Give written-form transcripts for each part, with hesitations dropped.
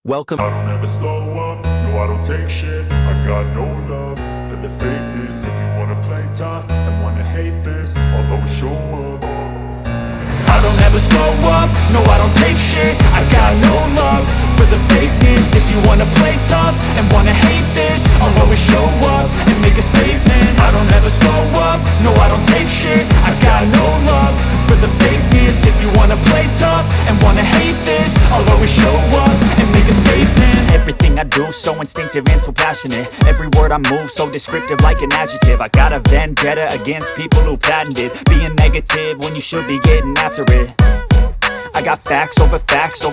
Welcome. I don't ever slow up, no I don't take shit. I got no love for the fakeness. If you wanna play tough and wanna hate this, I'll always show up. I don't ever slow up, no I don't take shit. I got no love for the fakeness. If you wanna play tough and wanna hate this, I'll always show up and make a statement. I don't ever slow up, no I don't take shit. I got no love for the fakeness. If you wanna play tough and wanna hate this, I'll always show up and make a statement. Everything I do so instinctive and so passionate. Every word I move so descriptive like an adjective. I got a vendetta against people who patented being negative when you should be getting after it. I got facts over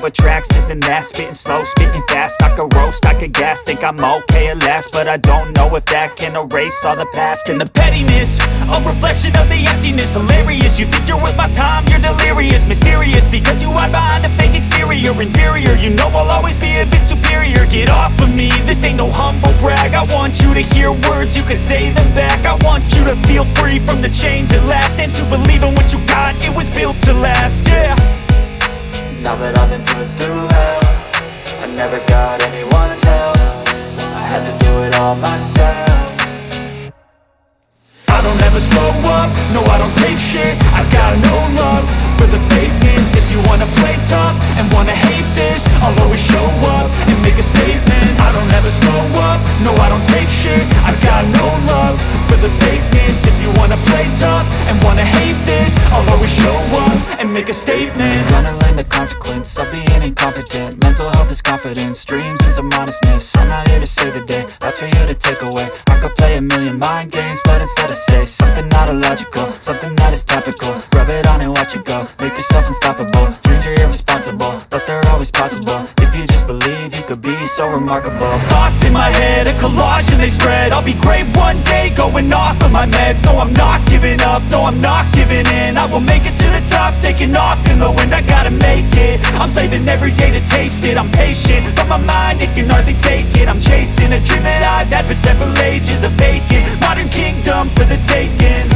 tracks, this and that. Spitting slow, spitting fast. I could roast, I could gas. Think I'm okay at last, but I don't know if that can erase all the past. And the pettiness, a reflection of the emptiness. Hilarious, you think you're worth my time, you're delirious. Mysterious, because you hide behind a fake exterior. Inferior, you know I'll always be a bit superior. Get off of me, this ain't no humble brag. I want you to hear words, you can say them back. I want you to feel free from the chains at last, and to believe in what you got, it was built to last, yeah. Now that I've been put through hell, I never got anyone's help. I had to do it all myself. I don't ever slow up, no I don't take shit. I got no love for the fakeness. If you wanna play tough and wanna hate this, I'll always show up and make a statement. I don't ever slow up, no I don't take shit. I got no love for the fakeness. If you wanna play tough and wanna hate this, I'll always show up and make a statement. Gonna learn the consequence of being incompetent. Mental health is confidence, dreams and some modestness. I'm not here to save the day, that's for you to take away. I could play a million mind games, but instead I say something not illogical, something that is topical. Rub it on and watch it go, make yourself unstoppable. Dreams are irresponsible, but they're always possible. If you just believe, you could be so remarkable. Thoughts in my head, a collage and they spread. I'll be great one day, going off of my meds. No, I'm not giving up, no, I'm not giving in. I will make it to the top, taking off in the wind. I gotta make it, I'm saving every day to taste it. I'm patient, but my mind, it can hardly take it. I'm chasing a dream that I've had for several ages. A vacant, modern kingdom for the taking.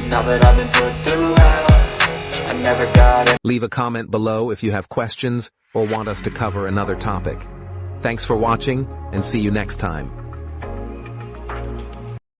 Now that I've been put through hell, I never got it. Leave a comment below if you have questions or want us to cover another topic. Thanks for watching, and see you next time.